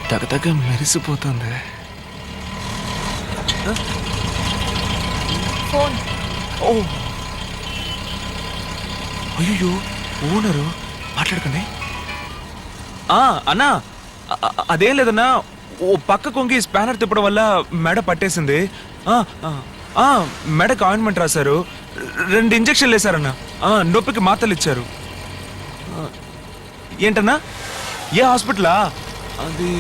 తగతగ మెరిసిపోతుంది. Phone. ఓ అయ్యో owner మాట్లాడకండి. అన్నా అదేం లేదన్నా, ఓ పక్క కొంగి స్పానర్ తిప్పడం వల్ల మెడ పట్టేసింది. మెడకు ఆయింట్మెంట్ రాశారు, 2 ఇంజక్షన్లు వేశారన్నా, నొప్పికి మాత్రలు ఇచ్చారు. ఏంటన్నా ఏ హాస్పిటలా? అది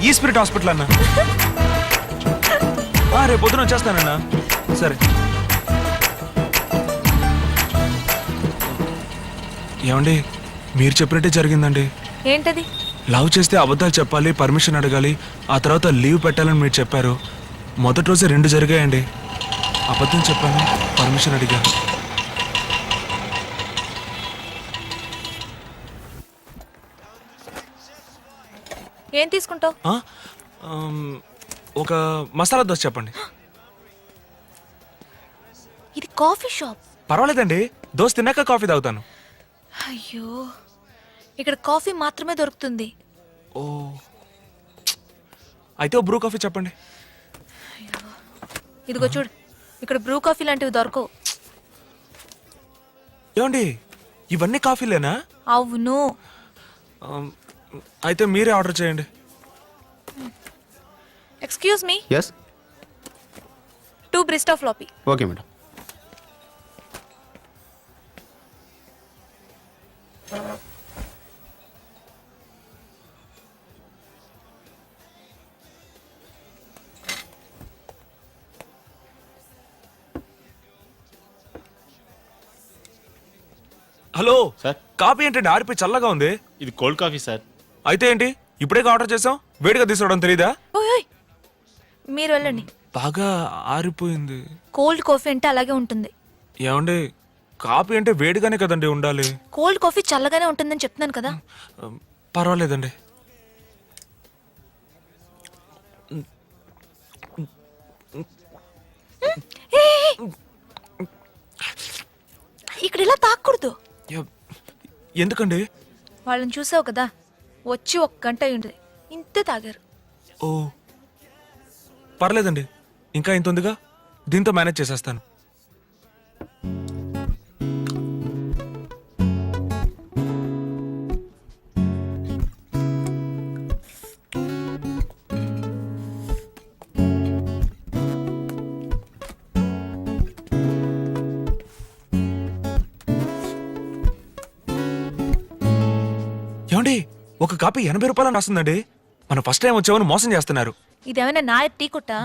ఈ స్పిరిట్ హాస్పిటల్ అన్నా. రేపు పొద్దున వచ్చేస్తానన్నా. సరే. ఏమండి మీరు చెప్పినట్టే జరిగిందండి. ఏంటది? లవ్ చేస్తే అబద్ధాలు చెప్పాలి, పర్మిషన్ అడగాలి, ఆ తర్వాత లీవ్ పెట్టాలని మీరు చెప్పారు. మొదటి రోజే 2 జరిగాయండి. అబద్ధం చెప్పాను, పర్మిషన్ అడిగాను. ఏం తీసుకుంటావు? ఒక మసాలా దోశ చెప్పండి. ఇది కాఫీ షాప్. పర్వాలేదండి, దోశ తిన్నాక కాఫీ తాగుతాను. అయ్యో, ఇక్కడ కాఫీ మాత్రమే దొరుకుతుంది. ఓ అయితే ఓ బ్రూ కాఫీ చెప్పండి. ఇదిగో చూడు, ఇక్కడ బ్రూ కాఫీ లాంటివి దొరకవు. ఏమండి ఇవన్నీ కాఫీలేనా? అవును. అయితే మీరే ఆర్డర్ చేయండి. Excuse me. yes 2 బ్రిస్టా ఫ్లాపీ. Okay madam. Hello sir, coffee ఏంటండి ఆరిపోయి చల్లగా ఉంది? ఇది కోల్డ్ కాఫీ సార్. అయితే ఏంటి ఇప్పుడే ఆర్డర్ చేసాం, వేడిగా తీసుకోవడం తెలీదా? ఓయ్, మీరు వెళ్ళండి. బాగా ఆరిపోయింది. కోల్డ్ కాఫీ అంటే అలాగే ఉంటుంది. ఏమండి కాఫీ అంటే వేడిగానే కదండి ఉండాలి. కోల్డ్ కాఫీ చల్లగానే ఉంటుందని చెప్తున్నాను కదా. పర్వాలేదండి. ఇక్కడ ఇలా తాకూడదు. ఎందుకండి? వాళ్ళని చూసావు కదా, వచ్చి 1 గంట అయ్యింది, ఇంతే తాగారు. ఓ పర్లేదండి, ఇంకా ఇంత ఉందిగా, దీంతో మేనేజ్ చేసేస్తాను. ఏమండి ఒక కాపీ 80 రూపాయలని రాస్తుందండి. మన ఫస్ట్ టైం వచ్చామని మోసం చేస్తున్నారు. ఇదేమైనా నా టీ కొట్టా?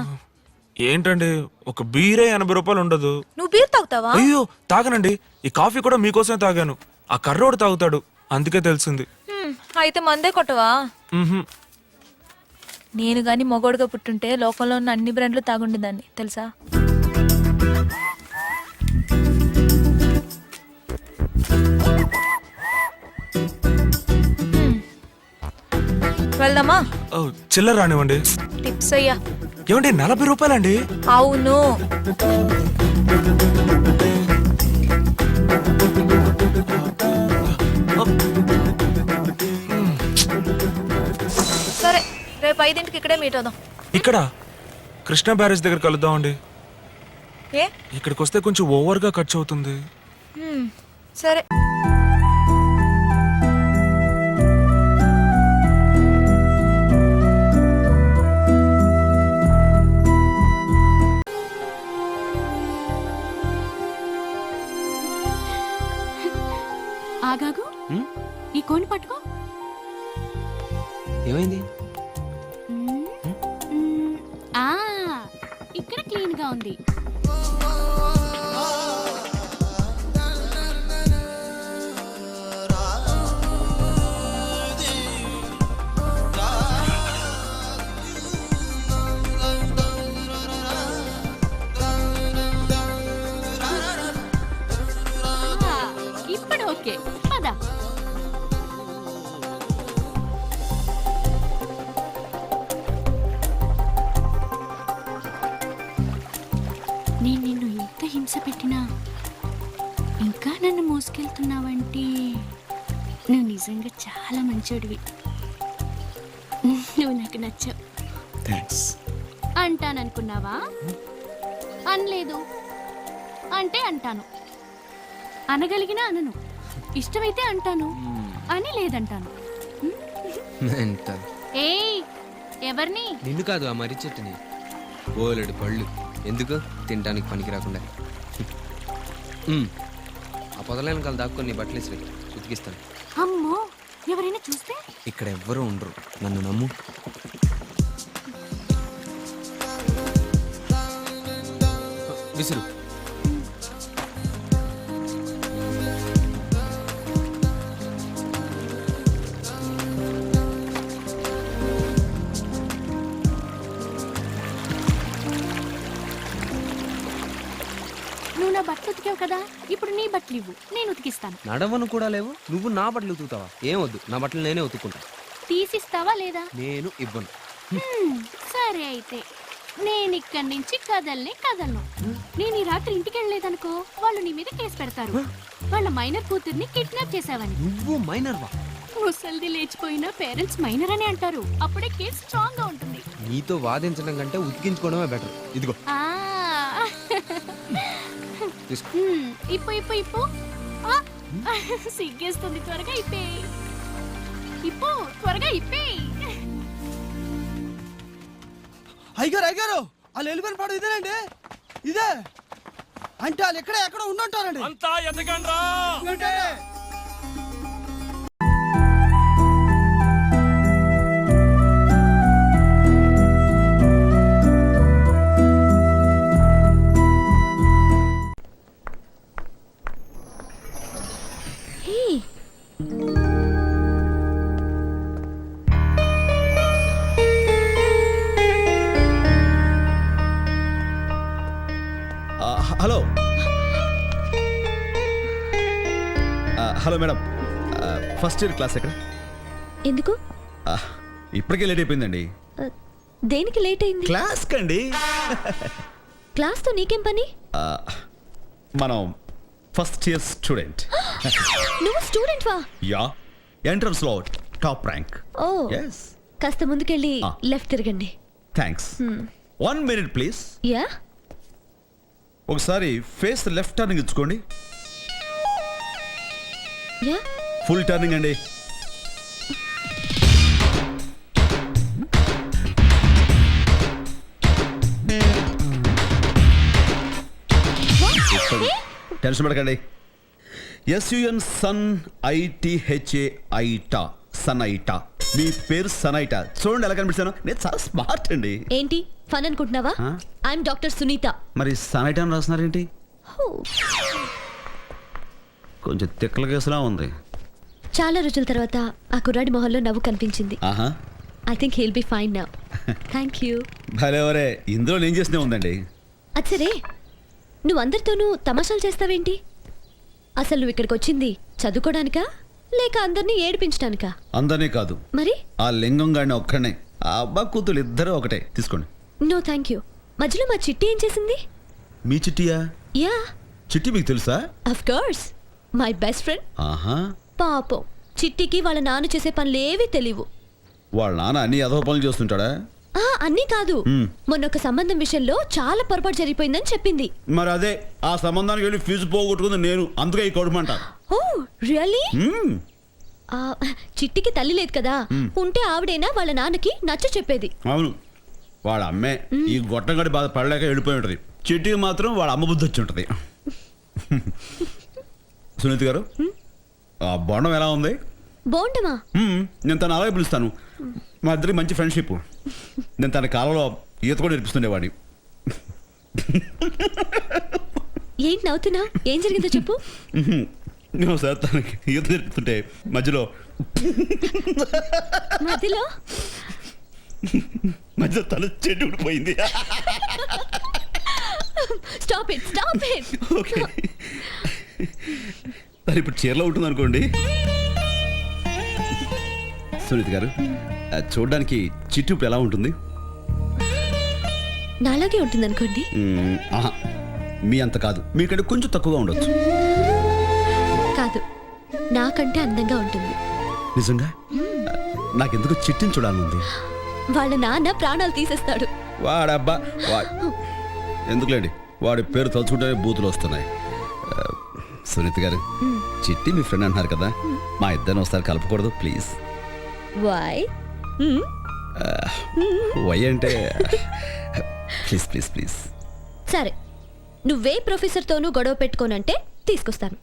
ఏంటండి ఒక బీరే 80 రూపాయలు ఉండదు. నువ్వు బీర్ తాగుతావా? అయ్యో తాగనండి, ఈ కాఫీ కూడా మీకోసమే తాగాను. ఆ కర్రోడు తాగుతాడు, అందుకే తెలిసింది. అయితే మందే కొట్టవా? మ్హూ. నేను గాని మొగోడుగా పుట్టుంటే లోకంలో ఉన్న అన్ని బ్రాండ్లు తాగుండేదాన్ని తెలుసా. వెళ్దామా? చిల్లర రానివ్వండి. టిప్స్ అయ్యా. ఏమండి 40 రూపాయలండి? అవును. సరే, రేపు 5ంటికి ఇక్కడే మీట్ అవుదాం. ఇక్కడ కృష్ణా బ్యారేజ్ దగ్గర కలుద్దామండి. ఏ ఇక్కడికి వస్తే కొంచెం ఓవర్గా ఖర్చు అవుతుంది. సరే. ఆగాగు, ఈ కోడిని పట్టుకో. ఏమైంది? ఇక్కడ క్లీన్ గా ఉంది. ఇప్పుడు ఓకే, పద. నేను నిన్ను ఎంత హింస పెట్టినా ఇంకా నన్ను మోసుకెళ్తున్నావంటే నువ్వు నిజంగా చాలా మంచోడివి. నువ్వు నాకు నచ్చావు. థ్యాంక్స్. అంటాననుకున్నావా? అనలేదు. అంటే అంటాను. అనగలిగినా అనను. ఇష్టమైతే అంటాను, అని లేదంటాను. ఎంత ఏయ్, ఎవరిని? నిన్ను కాదు, ఆ మర్రి చెట్టుని. ఓలెడు పళ్ళు ఎందుకు తినడానికి పనికి రాకుండా. ఆ పొదలైన కాలు దాక్కొని నీ బట్టలు ఇసిరి ఉతికిస్తాను. అమ్మో, ఎవరైనా చూస్తే? ఇక్కడ ఎవ్వరూ ఉండరు, నన్ను నమ్ము. విసురు. నువ్వు నా బట్టలు ఉతికావు కదా, ఇప్పుడు నీ బట్టలు ఇవ్వు, నేను ఉతికిస్తాను. నడవను కూడా లేవు, నువ్వు నా బట్టలు ఉతుకుతావా? ఏం వద్దు, నా బట్టలు నేనే ఉతుక్కుంటా. తీసిస్తావా లేదా? నేను ఇవ్వను. సరే అయితే నేను ఇక్కడి నుంచి కదలను. నేను ఈ రాత్రి ఇంటికి వెళ్ళలేదనుకో, వాళ్ళు నీ మీద కేసు పెడతారు. వాళ్ళ మైనర్ కూతుర్ని కిడ్నాప్ చేసావని. నువ్వు మైనర్వా? ముసల్ది లేచిపోయినా పేరెంట్స్ మైనర్ అని అంటారు. అప్పుడే కేసు స్ట్రాంగ్ గా ఉంటుంది. నీతో వాదించడం కంటే ఉతికించుకోవడమే బెటర్. ఇదిగో ఆ తీసుకో. ఇప్పు ఆ, సిగ్గేస్తుంది. త్వరగా త్వరగా ఇప్పే. అయ్యారు వాళ్ళు వెళ్ళిపోయిన పాడు ఇదేనండి. ఇదే అంటే వాళ్ళు ఎక్కడ ఉండుంటారండి. అంతా ఎదగండ్రా. Hello hello madam, first year class ఎక్కడ? ఎందుకు? ఇప్పటికే లేట్ అయిపోయిందండి. దేనికి లేట్ అయింది? క్లాస్ కండి. క్లాస్తో నీకేం పని? మనం ఫస్ట్ ఇయర్ స్టూడెంట్. నువ్వు స్టూడెంట్ వా? యా, ఎంట్రన్స్ లో టాప్ ర్యాంక్. Oh yes. కాస్త ముందుకెళ్ళి లెఫ్ట్ తిరగండి. థ్యాంక్స్. 1 minute please. యా, ఒకసారి ఫేస్ లెఫ్ట్ టర్నింగ్ ఇచ్చుకోండి. యా. ఫుల్ టర్నింగ్ అండి. టెన్షన్ పడకండి. SUN sun ITHAITA Sanaita. మీ పేరు సనైటా. చూడండి ఎలా కనిపిస్తాను. నేను చాలా స్మార్ట్ అండి. ఏంటి ఫన్ అనుకుంటున్నావా? I'm doctor Sunita. మరి సనైటా అని రాస్తున్నారేంటి? కొంచెం తిక్కల కేసులా ఉంది. చాలా రోజుల తర్వాత ఆ కుర్రాడి మొహంలో నవ్వు కనిపించింది. ఆహా, I think he'll be fine now. Thank you. భలేవరే, ఇందులో నేను చేసినే ఉందండి. అది సరే, నువ్వు అందరితోనూ తమాషాలు చేస్తావేంటి? అసలు నువ్వు ఇక్కడికి వచ్చింది చదువుకోవడానికా లేక అందరినీ ఏడిపించడానికా? అందరినీ కాదు, మరి ఆ లింగం గాడిని ఒక్కనే. ఆ అబ్బా కూతురు ఇద్దరు ఒకటే. తీసుకోండి. No thank you. మధ్యలో మా చిట్టి ఏం చేసింది? మీ చిట్టియా? యా, చిట్టి మీకు తెలుసా? Of course, my best friend. ఆహా. పాపం చిట్టికి వాళ్ళ నాన్న చేసే పనులేవి తెలియవు. వాళ్ళ నాన్న అన్ని అధవ పనులు చేస్తుంటాడా? అన్నీ కాదు, మొన్న ఒక సంబంధం విషయంలో చాలా పొరపాటు జరిగిపోయిందని చెప్పింది. మరి అదే ఆ సంబంధానికి వెళ్ళి ఫీజు పోగొట్టుకుంది నేను. అందుకే ఈ కడుపుమంట. ఓ రియల్లీ? చిట్టికి తల్లి లేదు కదా, ఉంటే ఆవిడైనా వాళ్ళ నాన్నకి నచ్చ చెప్పేది. అవును, వాళ్ళ అమ్మే ఈ గొట్టంగడి బాధ పడలేక వెళ్ళిపోయి ఉంటది. చిట్టికి మాత్రం వాళ్ళ అమ్మ బుద్ధి వచ్చి ఉంటది. సునీత గారు, ఆ బొండం ఎలా ఉంది? బాగుంటమా? నేను తను అలాగే పిలుస్తాను. మా ఇద్దరికి మంచి ఫ్రెండ్షిప్. నేను తన కాలంలో ఈత కూడా నేర్పిస్తుండేవాడిని. ఏంటి నవ్వుతున్నా? ఏం జరిగిందో చెప్పు. నేను ఒకసారి తనకి ఈత నేర్పుతుంటే మధ్యలో తన చెట్టు ఊడిపోయింది. Stop it, stop it. Okay, తను ఇప్పుడు చీరలో ఉంటుంది అనుకోండి. సునీత గారు, చూడడానికి చిట్టు ఇప్పుడు ఎలా ఉంటుంది? నాలాగే ఉంటుంది అనుకోండి. ఆహా, మీ అంత కాదు, మీకంటే కొంచెం తక్కువగా ఉండొచ్చు. కాదు, నాకంటే అందంగా ఉంటుంది. నిజంగా? నాకెందుకు చిట్టిని చూడాలనుంది. వాళ్ళ నాన్న ప్రాణాలు తీసేస్తాడు. వాడబ్బా ఎందుకులేండి, వాడి పేరు తలుచుకుంటే బూతులు వస్తున్నాయి. సునీత గారు, చిట్టి మీ ఫ్రెండ్ అంటున్నారు కదా, మా ఇద్దరిని ఒకసారి కలపకూడదు ప్లీజ్. వై వై అంటే ప్లీజ్ ప్లీజ్ ప్లీజ్. సరే, నువ్వే ప్రొఫెసర్తోనూ గొడవ పెట్టుకోనంటే తీసుకొస్తాను.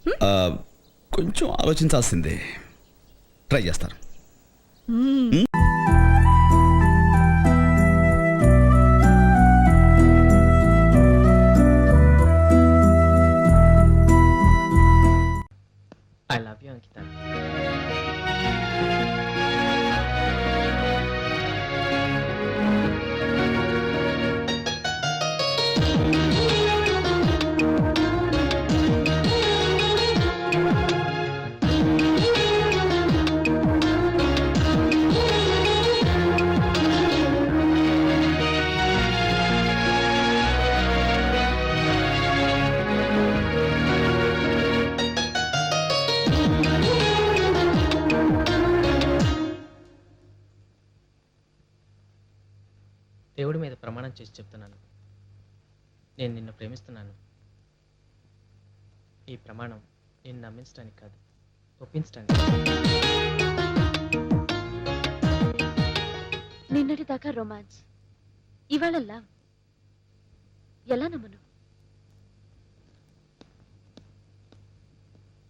కొంచెం ఆలోచించాల్సిందే, ట్రై చేస్తాను. I love you, Ankita. దేవుడి మీద ప్రమాణం చేసి చెప్తున్నాను, నేను నిన్ను ప్రేమిస్తున్నాను. ఈ ప్రమాణం నిన్ను నమ్మించడానికి కాదు, ఒప్పించడానికి. నిన్నటి దాకా రొమాన్స్, ఇవాళ లవ్. ఎలా నమ్మను?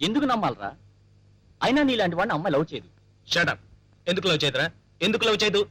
ఎందుకు నమ్మాలరా? అయినా నీలాంటి వాడిని అమ్మాయి లవ్ చేయదు. షటప్. ఎందుకు లవ్ చేయదురా? ఎందుకు లవ్ చేయదు?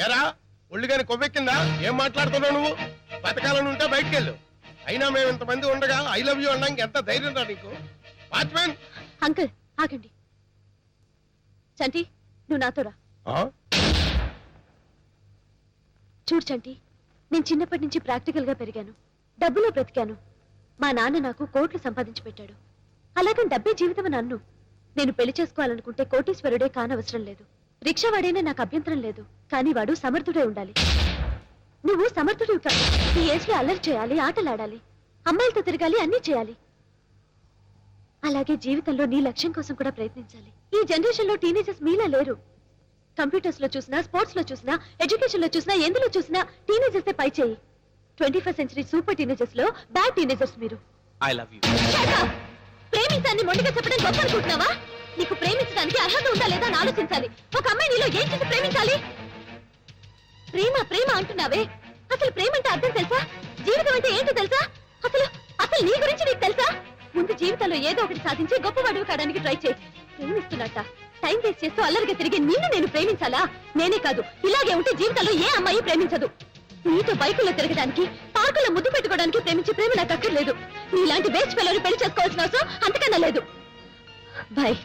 ఎరా ఒళ్ళుగాని కొవ్వెక్కిందా? ఏం మాట్లాడుతున్నావు నువ్వు? బతకాలని ఉంటే బయటికి వెళ్ళు. అయినా మేము ఇంతమంది ఉండగా ఐ లవ్ యూ అనడానికి ఎంత ధైర్యం రా నీకు? వాచ్మెన్ అంకుల్ ఆగండి. చంటి, నువ్వు నాతో రా. చూడు చంటి, నేను చిన్నప్పటి నుంచి ప్రాక్టికల్ గా పెరిగాను, డబ్బులో బ్రతికాను. మా నాన్న నాకు కోట్లు సంపాదించి పెట్టాడు. అలాగని డబ్బే జీవితం అని అన్ను. నేను పెళ్లి చేసుకోవాలనుకుంటే కోటీశ్వరుడే కానవసరం లేదు, రిక్షావాడైనా నాకు అభ్యంతరం లేదు. కానీ వాడు సమర్థుడే ఉండాలి. నువ్వు సమర్థుడు కాదు. ఈ ఏజ్ లో అల్లరి చేయాలి, ఆటలాడాలి, అమ్మాయిలతో తిరగాలి, అన్నీ చేయాలి. అలాగే జీవితంలో నీ లక్ష్యం కోసం కూడా ప్రయత్నించాలి. ఈ జనరేషన్ లో టీనేజర్స్ మీలా లేరు. కంప్యూటర్స్ లో చూసినా, స్పోర్ట్స్ లో చూసినా, ఎడ్యుకేషన్ లో చూసినా, ఎందులో చూసినా టీనేజర్స్ పై చేయి. 21st సెంచరీ సూపర్ టీనేజర్స్ లో బ్యాడ్ టీనేజర్స్ మీరు. I love you. ప్రేమించాన్ని మొండిగా చెప్పడం గొప్ప అనుకుంటున్నావా? నీకు ప్రేమించడానికి అర్హత ఉందా లేదా అని ఆలోచించాలి. ఒక అమ్మాయి నీలో ఏం చేసి ప్రేమించాలి? ప్రేమ ప్రేమ అంటున్నావే, అసలు ప్రేమ అంటే అర్థం తెలుసా? జీవితం అంటే ఏంటో తెలుసా? అసలు అసలు నీ గురించి నీకు తెలుసా? ముందు జీవితంలో ఏదో ఒకటి సాధించి గొప్పవాడు కావడానికి ట్రై చేయి. ప్రేమిస్తున్నట్ట టైం వేస్ట్ చేస్తూ అల్లరిగా తిరిగి నిన్ను నేను ప్రేమించాలా? నేనే కాదు, ఇలాగే ఉంటే జీవితంలో ఏ అమ్మాయి ప్రేమించదు. నీతో బైకుల్లో తిరగడానికి, పార్కుల్లో ముద్దు పెట్టుకోవడానికి ప్రేమించే ప్రేమ నాకు అక్కర్లేదు. నీలాంటి వేస్ట్ పిల్లలు పెళ్లి చేసుకోవాల్సిన అవసరం అంతకన్నా లేదు. బాయ్.